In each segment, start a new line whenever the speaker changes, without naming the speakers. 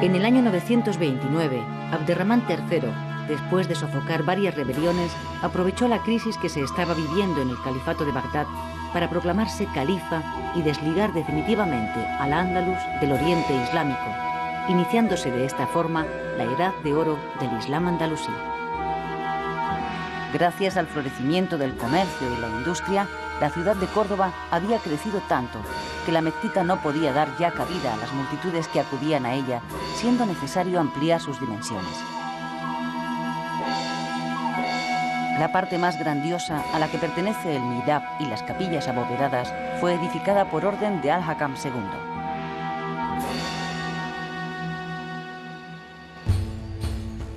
En el año 929, Abderramán III, después de sofocar varias rebeliones, aprovechó la crisis que se estaba viviendo en el califato de Bagdad para proclamarse califa y desligar definitivamente al Andalus del Oriente Islámico, iniciándose de esta forma la Edad de Oro del Islam andalusí. Gracias al florecimiento del comercio y la industria, la ciudad de Córdoba había crecido tanto que la mezquita no podía dar ya cabida a las multitudes que acudían a ella, siendo necesario ampliar sus dimensiones. La parte más grandiosa, a la que pertenece el mihrab y las capillas abovedadas, fue edificada por orden de Al-Hakam II.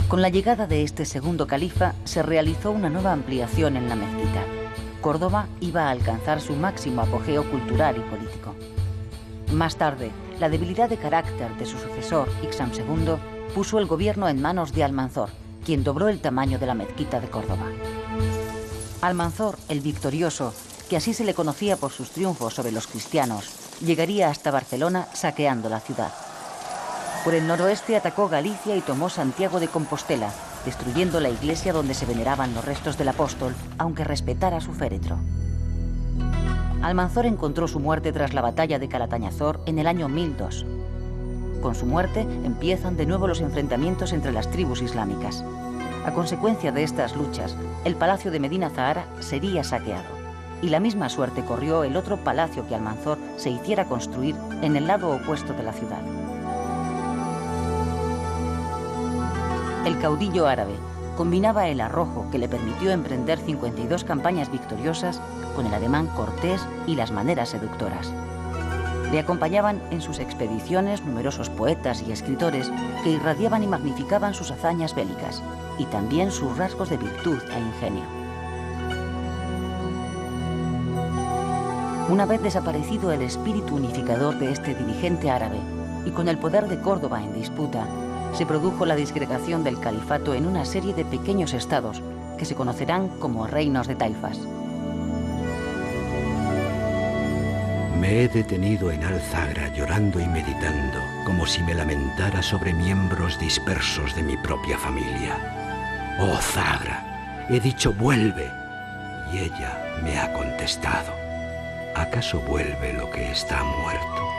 Con la llegada de este segundo califa, se realizó una nueva ampliación en la mezquita. Córdoba iba a alcanzar su máximo apogeo cultural y político. Más tarde, la debilidad de carácter de su sucesor, Hisham II, puso el gobierno en manos de Almanzor, quien dobló el tamaño de la mezquita de Córdoba. Almanzor, el victorioso, que así se le conocía por sus triunfos sobre los cristianos, llegaría hasta Barcelona saqueando la ciudad. Por el noroeste atacó Galicia y tomó Santiago de Compostela, destruyendo la iglesia donde se veneraban los restos del apóstol, aunque respetara su féretro. Almanzor encontró su muerte tras la batalla de Calatañazor en el año 1002. Con su muerte empiezan de nuevo los enfrentamientos entre las tribus islámicas. A consecuencia de estas luchas, el palacio de Medina Zahara sería saqueado, y la misma suerte corrió el otro palacio que Almanzor se hiciera construir en el lado opuesto de la ciudad. El caudillo árabe combinaba el arrojo que le permitió emprender 52 campañas victoriosas con el ademán cortés y las maneras seductoras. Le acompañaban en sus expediciones numerosos poetas y escritores que irradiaban y magnificaban sus hazañas bélicas y también sus rasgos de virtud e ingenio. Una vez desaparecido el espíritu unificador de este dirigente árabe y con el poder de Córdoba en disputa, se produjo la disgregación del califato en una serie de pequeños estados que se conocerán como reinos de taifas.
Me he detenido en Al-Zagra llorando y meditando, como si me lamentara sobre miembros dispersos de mi propia familia. Oh Zagra, he dicho vuelve, y ella me ha contestado, ¿acaso vuelve lo que está muerto?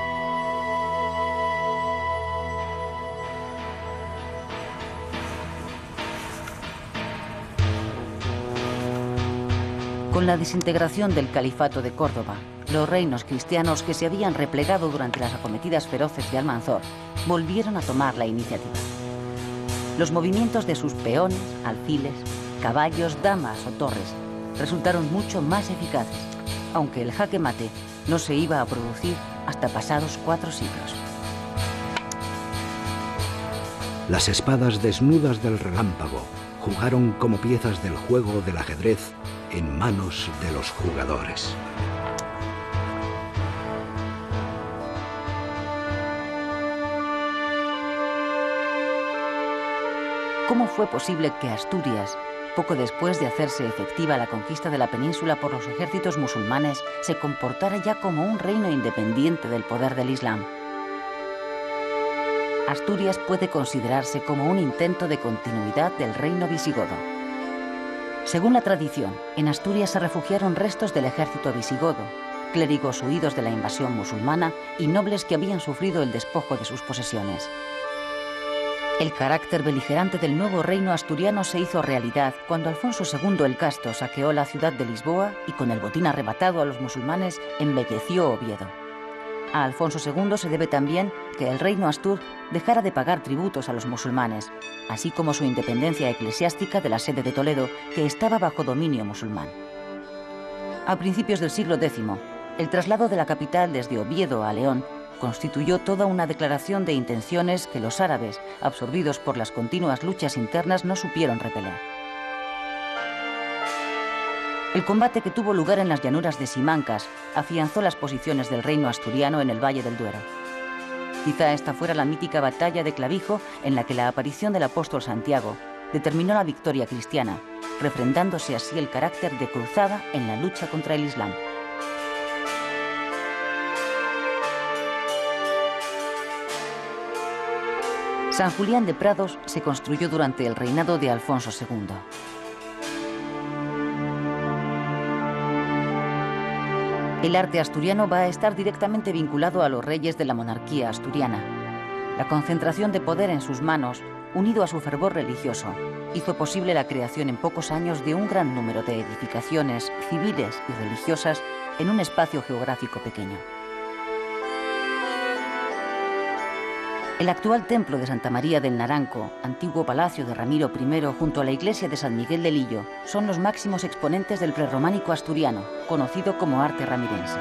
Con la desintegración del califato de Córdoba, los reinos cristianos que se habían replegado durante las acometidas feroces de Almanzor volvieron a tomar la iniciativa. Los movimientos de sus peones, alfiles, caballos, damas o torres resultaron mucho más eficaces, aunque el jaque mate no se iba a producir hasta pasados 4 siglos.
Las espadas desnudas del relámpago jugaron como piezas del juego del ajedrez en manos de los jugadores.
¿Cómo fue posible que Asturias, poco después de hacerse efectiva la conquista de la península por los ejércitos musulmanes, se comportara ya como un reino independiente del poder del Islam? Asturias puede considerarse como un intento de continuidad del reino visigodo. Según la tradición, en Asturias se refugiaron restos del ejército visigodo, clérigos huidos de la invasión musulmana y nobles que habían sufrido el despojo de sus posesiones. El carácter beligerante del nuevo reino asturiano se hizo realidad cuando Alfonso II el Casto saqueó la ciudad de Lisboa y con el botín arrebatado a los musulmanes embelleció Oviedo. A Alfonso II se debe también que el reino astur dejara de pagar tributos a los musulmanes, así como su independencia eclesiástica de la sede de Toledo, que estaba bajo dominio musulmán. A principios del siglo X, el traslado de la capital desde Oviedo a León constituyó toda una declaración de intenciones que los árabes, absorbidos por las continuas luchas internas, no supieron repeler. El combate que tuvo lugar en las llanuras de Simancas afianzó las posiciones del reino asturiano en el Valle del Duero. Quizá esta fuera la mítica batalla de Clavijo en la que la aparición del apóstol Santiago determinó la victoria cristiana, refrendándose así el carácter de cruzada en la lucha contra el Islam. San Julián de Prados se construyó durante el reinado de Alfonso II. El arte asturiano va a estar directamente vinculado a los reyes de la monarquía asturiana. La concentración de poder en sus manos, unido a su fervor religioso, hizo posible la creación en pocos años de un gran número de edificaciones civiles y religiosas en un espacio geográfico pequeño. El actual templo de Santa María del Naranco, antiguo palacio de Ramiro I junto a la iglesia de San Miguel de Lillo, son los máximos exponentes del prerrománico asturiano, conocido como arte ramirense.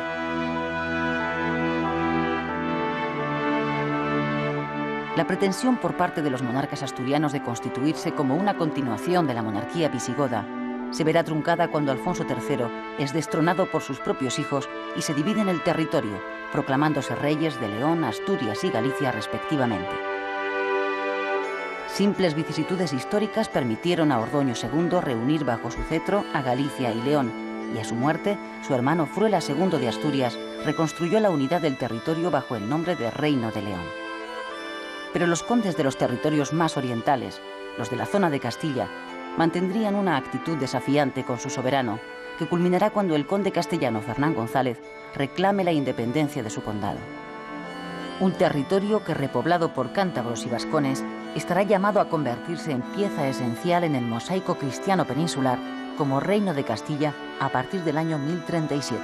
La pretensión por parte de los monarcas asturianos de constituirse como una continuación de la monarquía visigoda se verá truncada cuando Alfonso III es destronado por sus propios hijos y se dividen el territorio, proclamándose reyes de León, Asturias y Galicia respectivamente. Simples vicisitudes históricas permitieron a Ordoño II reunir bajo su cetro a Galicia y León, y a su muerte, su hermano Fruela II de Asturias reconstruyó la unidad del territorio bajo el nombre de Reino de León. Pero los condes de los territorios más orientales, los de la zona de Castilla, mantendrían una actitud desafiante con su soberano, que culminará cuando el conde castellano Fernán González reclame la independencia de su condado. Un territorio que, repoblado por cántabros y vascones, estará llamado a convertirse en pieza esencial en el mosaico cristiano peninsular como Reino de Castilla a partir del año 1037.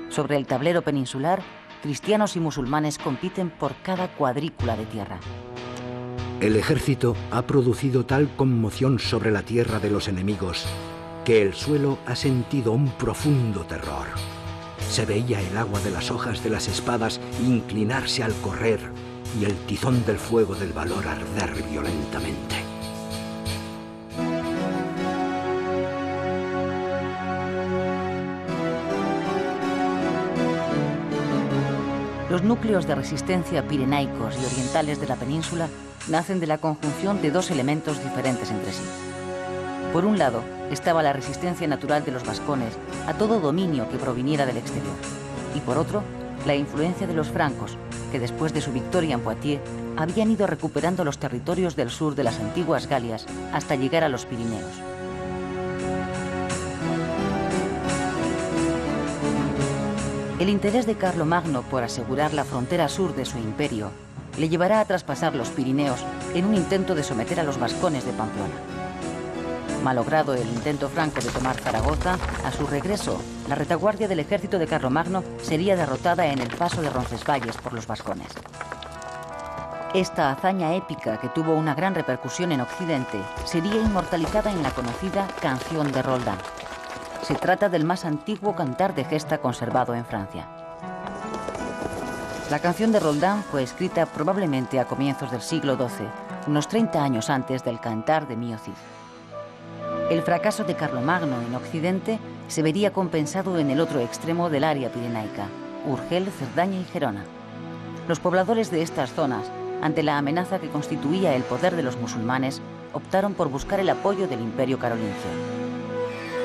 Sobre el tablero peninsular, cristianos y musulmanes compiten por cada cuadrícula de tierra.
El ejército ha producido tal conmoción sobre la tierra de los enemigos que el suelo ha sentido un profundo terror. Se veía el agua de las hojas de las espadas inclinarse al correr y el tizón del fuego del valor arder violentamente.
Los núcleos de resistencia pirenaicos y orientales de la península nacen de la conjunción de dos elementos diferentes entre sí. Por un lado, estaba la resistencia natural de los vascones a todo dominio que proviniera del exterior. Y por otro, la influencia de los francos, que después de su victoria en Poitiers, habían ido recuperando los territorios del sur de las antiguas Galias hasta llegar a los Pirineos. El interés de Carlomagno por asegurar la frontera sur de su imperio le llevará a traspasar los Pirineos en un intento de someter a los vascones de Pamplona. Malogrado el intento franco de tomar Zaragoza, a su regreso, la retaguardia del ejército de Carlomagno sería derrotada en el paso de Roncesvalles por los vascones. Esta hazaña épica, que tuvo una gran repercusión en Occidente, sería inmortalizada en la conocida Canción de Roldán. Se trata del más antiguo cantar de gesta conservado en Francia. La Canción de Roldán fue escrita probablemente a comienzos del siglo XII, unos 30 años antes del Cantar de Mio Cid. El fracaso de Carlomagno en Occidente se vería compensado en el otro extremo del área pirenaica, Urgel, Cerdaña y Gerona. Los pobladores de estas zonas, ante la amenaza que constituía el poder de los musulmanes, optaron por buscar el apoyo del Imperio carolingio.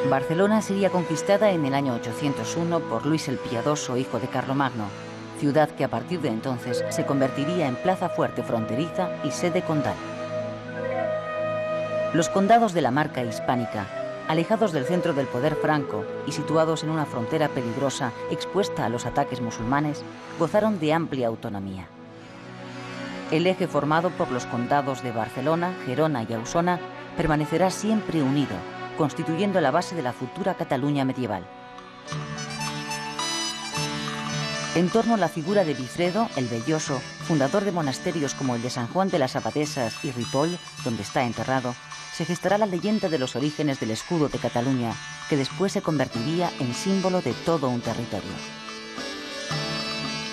Barcelona sería conquistada en el año 801 por Luis el Piadoso, hijo de Carlomagno, ciudad que a partir de entonces se convertiría en plaza fuerte fronteriza y sede condal. Los condados de la Marca hispánica, alejados del centro del poder franco y situados en una frontera peligrosa expuesta a los ataques musulmanes, gozaron de amplia autonomía. El eje formado por los condados de Barcelona, Gerona y Ausona permanecerá siempre unido, constituyendo la base de la futura Cataluña medieval. En torno a la figura de Bifredo, el Belloso, fundador de monasterios como el de San Juan de las Abadesas y Ripoll, donde está enterrado, se gestará la leyenda de los orígenes del escudo de Cataluña, que después se convertiría en símbolo de todo un territorio.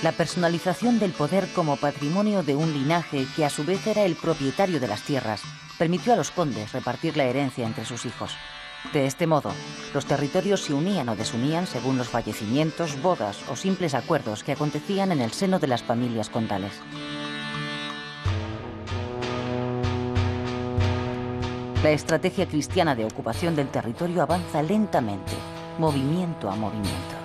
La personalización del poder como patrimonio de un linaje que a su vez era el propietario de las tierras, permitió a los condes repartir la herencia entre sus hijos. De este modo, los territorios se unían o desunían según los fallecimientos, bodas o simples acuerdos que acontecían en el seno de las familias condales. La estrategia cristiana de ocupación del territorio avanza lentamente, movimiento a movimiento.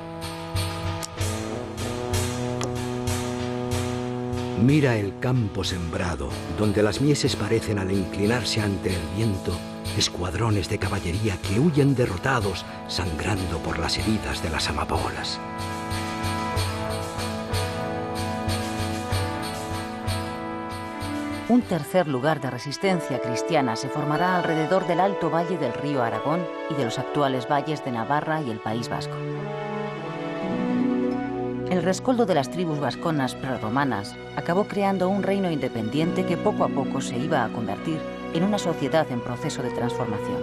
Mira el campo sembrado, donde las mieses parecen al inclinarse ante el viento, escuadrones de caballería que huyen derrotados, sangrando por las heridas de las amapolas.
Un tercer lugar de resistencia cristiana se formará alrededor del alto valle del río Aragón y de los actuales valles de Navarra y el País Vasco. El rescoldo de las tribus vasconas prerromanas acabó creando un reino independiente que poco a poco se iba a convertir en una sociedad en proceso de transformación.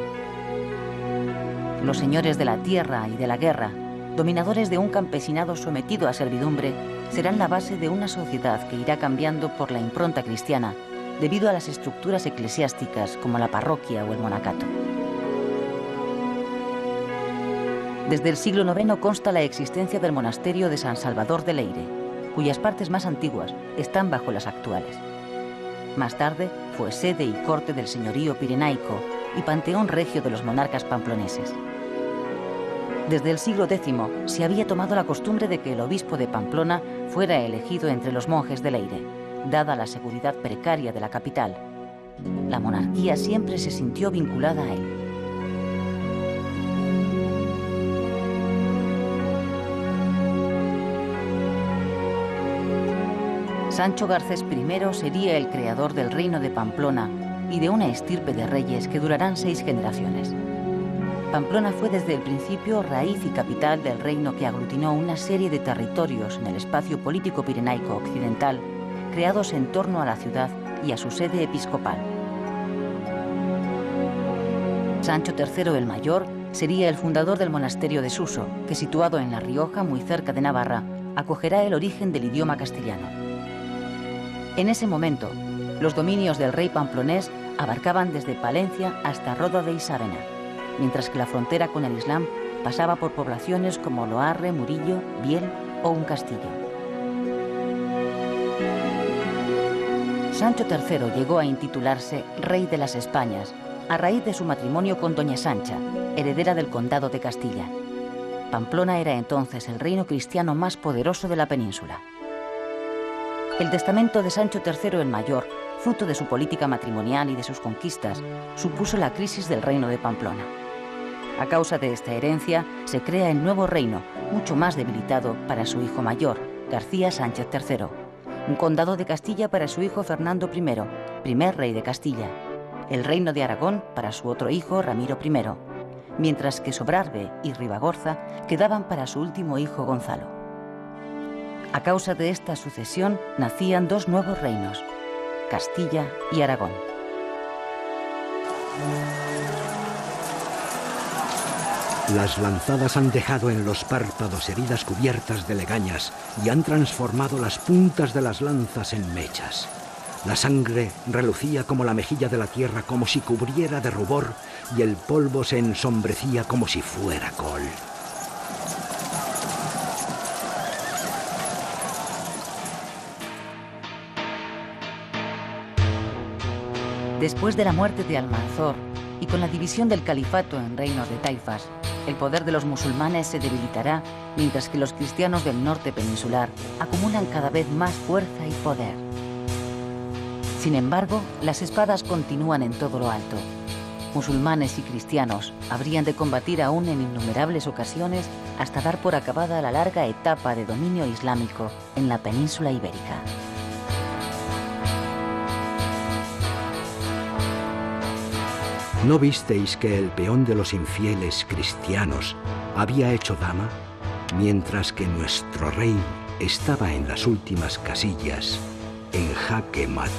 Los señores de la tierra y de la guerra, dominadores de un campesinado sometido a servidumbre, serán la base de una sociedad que irá cambiando por la impronta cristiana debido a las estructuras eclesiásticas como la parroquia o el monacato. Desde el siglo IX consta la existencia del monasterio de San Salvador de Leire, cuyas partes más antiguas están bajo las actuales. Más tarde fue sede y corte del señorío pirenaico y panteón regio de los monarcas pamploneses. Desde el siglo X se había tomado la costumbre de que el obispo de Pamplona fuera elegido entre los monjes de Leire, dada la seguridad precaria de la capital. La monarquía siempre se sintió vinculada a él. Sancho Garcés I sería el creador del reino de Pamplona y de una estirpe de reyes que durarán 6 generaciones. Pamplona fue desde el principio raíz y capital del reino que aglutinó una serie de territorios en el espacio político pirenaico occidental, creados en torno a la ciudad y a su sede episcopal. Sancho III el Mayor sería el fundador del monasterio de Suso, que situado en La Rioja, muy cerca de Navarra, acogerá el origen del idioma castellano. En ese momento, los dominios del rey pamplonés abarcaban desde Palencia hasta Roda de Isávena, mientras que la frontera con el Islam pasaba por poblaciones como Loarre, Murillo, Biel o un castillo. Sancho III llegó a intitularse Rey de las Españas a raíz de su matrimonio con Doña Sancha, heredera del condado de Castilla. Pamplona era entonces el reino cristiano más poderoso de la península. El testamento de Sancho III el Mayor, fruto de su política matrimonial y de sus conquistas, supuso la crisis del reino de Pamplona. A causa de esta herencia, se crea el nuevo reino, mucho más debilitado para su hijo mayor, García Sánchez III, un condado de Castilla para su hijo Fernando I, primer rey de Castilla, el reino de Aragón para su otro hijo Ramiro I, mientras que Sobrarbe y Ribagorza quedaban para su último hijo Gonzalo. A causa de esta sucesión nacían 2 nuevos reinos, Castilla y Aragón.
Las lanzadas han dejado en los párpados heridas cubiertas de legañas y han transformado las puntas de las lanzas en mechas. La sangre relucía como la mejilla de la tierra, como si cubriera de rubor, y el polvo se ensombrecía como si fuera col.
Después de la muerte de Almanzor y con la división del califato en reinos de taifas, el poder de los musulmanes se debilitará, mientras que los cristianos del norte peninsular acumulan cada vez más fuerza y poder. Sin embargo, las espadas continúan en todo lo alto. Musulmanes y cristianos habrían de combatir aún en innumerables ocasiones hasta dar por acabada la larga etapa de dominio islámico en la península ibérica.
¿No visteis que el peón de los infieles cristianos había hecho dama, mientras que nuestro rey estaba en las últimas casillas, en jaque mate?